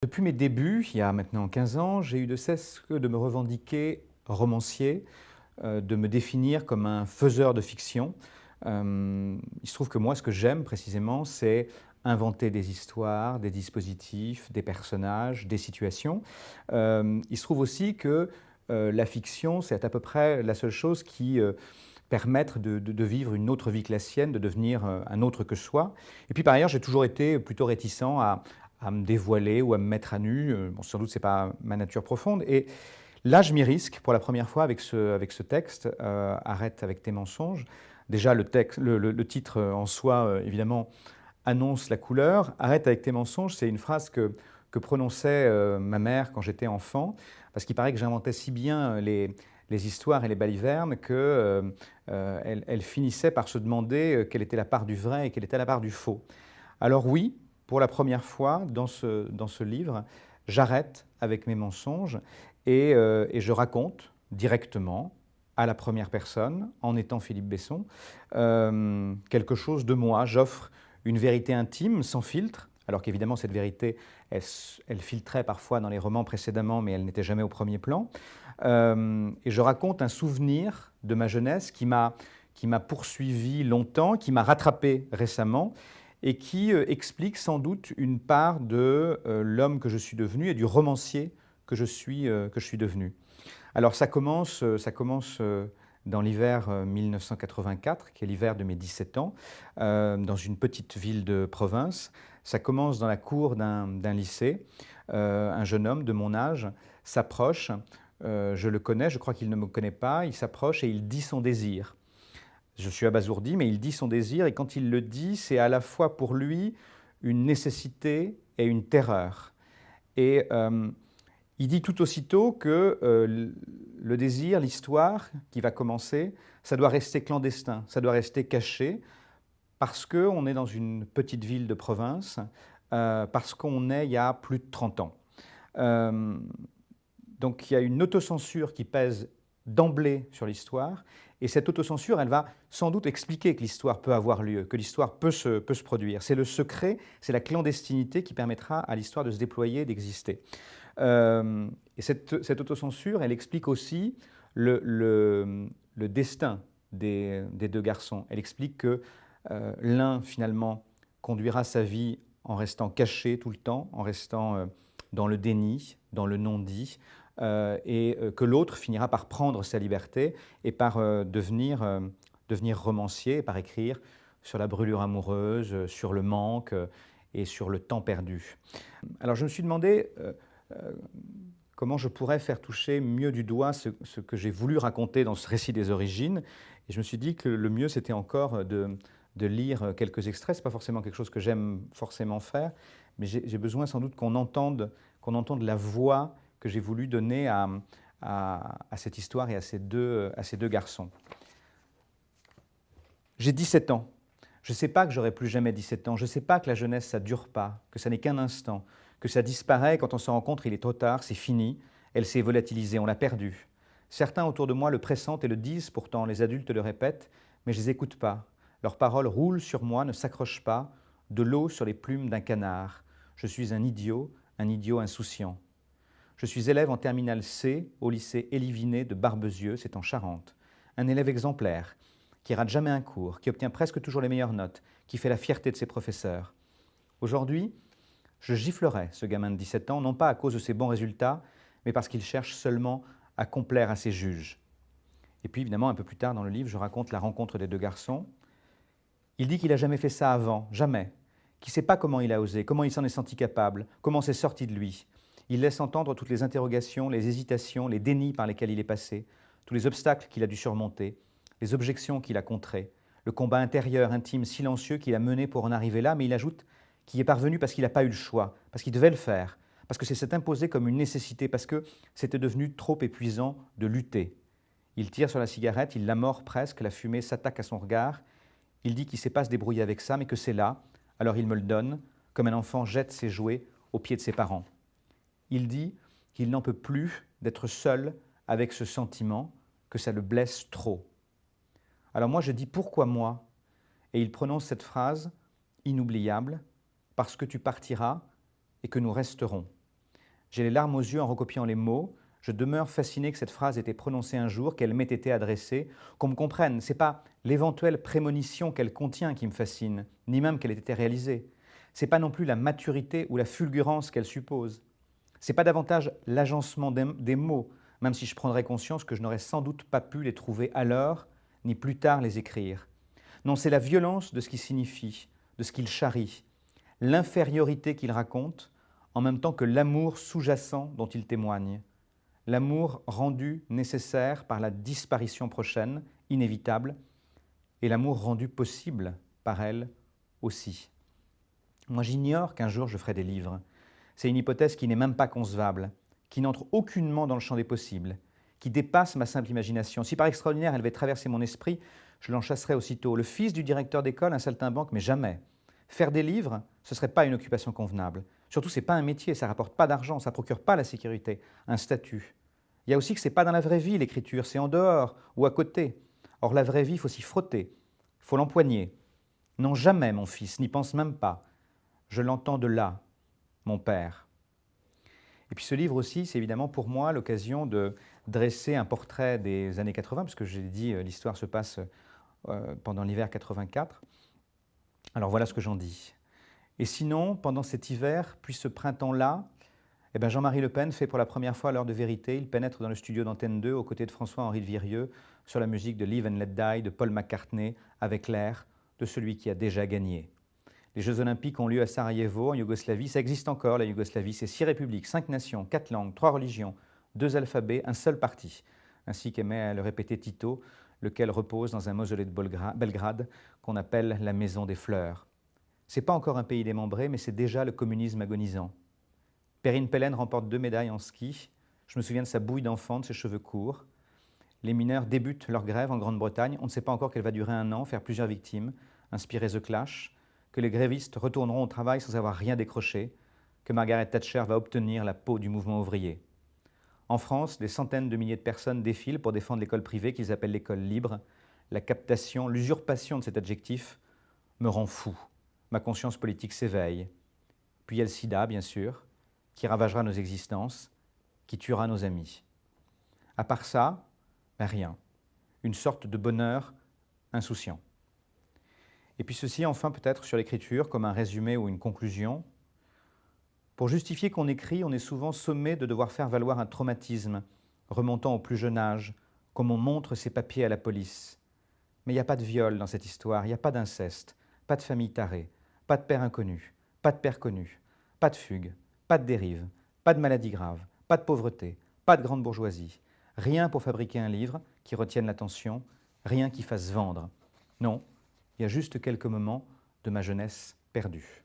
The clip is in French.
depuis mes débuts, il y a maintenant 15 ans, j'ai eu de cesse que de me revendiquer romancier, de me définir comme un faiseur de fiction. Il se trouve que moi, ce que j'aime précisément, c'est inventer des histoires, des dispositifs, des personnages, des situations. Il se trouve aussi que la fiction, c'est à peu près la seule chose qui permettre de vivre une autre vie que la sienne, de devenir un autre que soi. Et puis par ailleurs, j'ai toujours été plutôt réticent à me dévoiler ou à me mettre à nu. Bon, sans doute, ce n'est pas ma nature profonde. Et là, je m'y risque pour la première fois avec ce texte, Arrête avec tes mensonges. Déjà, le titre en soi, évidemment, annonce la couleur. Arrête avec tes mensonges, c'est une phrase que prononçait ma mère quand j'étais enfant, parce qu'il paraît que j'inventais si bien les histoires et les balivernes qu'elle elle finissait par se demander quelle était la part du vrai et quelle était la part du faux. Alors oui, pour la première fois dans ce livre, j'arrête avec mes mensonges et je raconte directement, à la première personne, en étant Philippe Besson, quelque chose de moi. J'offre une vérité intime, sans filtre, alors qu'évidemment cette vérité, elle filtrait parfois dans les romans précédemment, mais elle n'était jamais au premier plan. Et je raconte un souvenir de ma jeunesse qui m'a poursuivi longtemps, qui m'a rattrapé récemment, et qui explique sans doute une part de l'homme que je suis devenu et du romancier que je suis devenu. Alors ça commence dans l'hiver 1984, qui est l'hiver de mes 17 ans, dans une petite ville de province. Ça commence dans la cour d'un lycée. Un jeune homme de mon âge s'approche, je le connais, je crois qu'il ne me connaît pas, il s'approche et il dit son désir. Je suis abasourdi, mais il dit son désir, et quand il le dit, c'est à la fois pour lui une nécessité et une terreur. Et il dit tout aussitôt que le désir, l'histoire qui va commencer, ça doit rester clandestin, ça doit rester caché, parce qu'on est dans une petite ville de province, parce qu'on est il y a plus de 30 ans. Euh, donc il y a une autocensure qui pèse d'emblée sur l'histoire, et cette autocensure, elle va sans doute expliquer que l'histoire peut avoir lieu, que l'histoire peut se produire. C'est le secret, c'est la clandestinité qui permettra à l'histoire de se déployer, d'exister. Et cette autocensure, elle explique aussi le destin des deux garçons. Elle explique que l'un, finalement, conduira sa vie en restant caché tout le temps, en restant dans le déni, dans le non-dit, que l'autre finira par prendre sa liberté et par devenir romancier, et par écrire sur la brûlure amoureuse, sur le manque et sur le temps perdu. Alors je me suis demandé comment je pourrais faire toucher mieux du doigt ce que j'ai voulu raconter dans ce récit des origines. Et je me suis dit que le mieux, c'était encore de lire quelques extraits. Ce n'est pas forcément quelque chose que j'aime forcément faire, mais j'ai besoin sans doute qu'on entende la voix que j'ai voulu donner à cette histoire et à ces deux garçons. J'ai 17 ans. Je ne sais pas que j'aurai plus jamais 17 ans. Je ne sais pas que la jeunesse, ça ne dure pas, que ça n'est qu'un instant, que ça disparaît, quand on se rencontre, il est trop tard, c'est fini, elle s'est volatilisée, on l'a perdue. Certains autour de moi le pressentent et le disent, pourtant les adultes le répètent, mais je ne les écoute pas. Leurs paroles roulent sur moi, ne s'accrochent pas, de l'eau sur les plumes d'un canard. Je suis un idiot insouciant. Je suis élève en terminale C au lycée Éliviné de Barbezieux, c'est en Charente. Un élève exemplaire, qui rate jamais un cours, qui obtient presque toujours les meilleures notes, qui fait la fierté de ses professeurs. Aujourd'hui, je giflerais ce gamin de 17 ans, non pas à cause de ses bons résultats, mais parce qu'il cherche seulement à complaire à ses juges. Et puis évidemment, un peu plus tard dans le livre, je raconte la rencontre des deux garçons. Il dit qu'il n'a jamais fait ça avant, jamais, qu'il ne sait pas comment il a osé, comment il s'en est senti capable, comment c'est sorti de lui. Il laisse entendre toutes les interrogations, les hésitations, les dénis par lesquels il est passé, tous les obstacles qu'il a dû surmonter, les objections qu'il a contrées, le combat intérieur, intime, silencieux qu'il a mené pour en arriver là, mais il ajoute qu'il est parvenu parce qu'il n'a pas eu le choix, parce qu'il devait le faire, parce que c'est s'est imposé comme une nécessité, parce que c'était devenu trop épuisant de lutter. Il tire sur la cigarette, il la mord presque, la fumée s'attaque à son regard. Il dit qu'il ne sait pas se débrouiller avec ça, mais que c'est là, alors il me le donne, comme un enfant jette ses jouets aux pieds de ses parents. Il dit qu'il n'en peut plus d'être seul avec ce sentiment, que ça le blesse trop. Alors moi je dis pourquoi moi? Et il prononce cette phrase inoubliable, parce que tu partiras et que nous resterons. J'ai les larmes aux yeux en recopiant les mots. Je demeure fasciné que cette phrase ait été prononcée un jour, qu'elle m'ait été adressée. Qu'on me comprenne, ce n'est pas l'éventuelle prémonition qu'elle contient qui me fascine, ni même qu'elle ait été réalisée. Ce n'est pas non plus la maturité ou la fulgurance qu'elle suppose. Ce n'est pas davantage l'agencement des mots, même si je prendrais conscience que je n'aurais sans doute pas pu les trouver alors, ni plus tard les écrire. Non, c'est la violence de ce qu'il signifie, de ce qu'il charrie, l'infériorité qu'il raconte, en même temps que l'amour sous-jacent dont il témoigne. L'amour rendu nécessaire par la disparition prochaine, inévitable, et l'amour rendu possible par elle aussi. Moi, j'ignore qu'un jour je ferai des livres. C'est une hypothèse qui n'est même pas concevable, qui n'entre aucunement dans le champ des possibles, qui dépasse ma simple imagination. Si par extraordinaire elle devait traverser mon esprit, je l'en chasserais aussitôt. Le fils du directeur d'école, un saltimbanque, mais jamais. Faire des livres, ce ne serait pas une occupation convenable. Surtout, ce n'est pas un métier, ça ne rapporte pas d'argent, ça ne procure pas la sécurité, un statut. Il y a aussi que ce n'est pas dans la vraie vie l'écriture, c'est en dehors ou à côté. Or, la vraie vie, il faut s'y frotter, il faut l'empoigner. Non, jamais, mon fils, n'y pense même pas. Je l'entends de là, mon père. Et puis ce livre aussi, c'est évidemment pour moi l'occasion de dresser un portrait des années 80, puisque je l'ai dit, l'histoire se passe pendant l'hiver 84. Alors voilà ce que j'en dis. Et sinon, pendant cet hiver, puis ce printemps-là, eh ben Jean-Marie Le Pen fait pour la première fois l'heure de vérité. Il pénètre dans le studio d'Antenne 2 aux côtés de François-Henri de Virieux sur la musique de Live and Let Die de Paul McCartney avec l'air de celui qui a déjà gagné. Les Jeux Olympiques ont lieu à Sarajevo, en Yougoslavie. Ça existe encore, la Yougoslavie. C'est 6 républiques, 5 nations, 4 langues, 3 religions, 2 alphabets, un seul parti. Ainsi qu'aimait à le répéter Tito, lequel repose dans un mausolée de Belgrade qu'on appelle la Maison des Fleurs. Ce n'est pas encore un pays démembré, mais c'est déjà le communisme agonisant. Perrine Pellen remporte 2 médailles en ski. Je me souviens de sa bouille d'enfant, de ses cheveux courts. Les mineurs débutent leur grève en Grande-Bretagne. On ne sait pas encore qu'elle va durer 1 an, faire plusieurs victimes, inspirer The Clash, que les grévistes retourneront au travail sans avoir rien décroché, que Margaret Thatcher va obtenir la peau du mouvement ouvrier. En France, des centaines de milliers de personnes défilent pour défendre l'école privée qu'ils appellent l'école libre. La captation, l'usurpation de cet adjectif me rend fou. Ma conscience politique s'éveille. Puis il y a le sida, bien sûr, qui ravagera nos existences, qui tuera nos amis. À part ça, rien. Une sorte de bonheur insouciant. Et puis ceci, enfin, peut-être sur l'écriture, comme un résumé ou une conclusion. Pour justifier qu'on écrit, on est souvent sommé de devoir faire valoir un traumatisme, remontant au plus jeune âge, comme on montre ses papiers à la police. Mais il n'y a pas de viol dans cette histoire, il n'y a pas d'inceste, pas de famille tarée, pas de père inconnu, pas de père connu, pas de fugue, pas de dérive, pas de maladie grave, pas de pauvreté, pas de grande bourgeoisie. Rien pour fabriquer un livre qui retienne l'attention, rien qui fasse vendre. Non, il y a juste quelques moments de ma jeunesse perdue.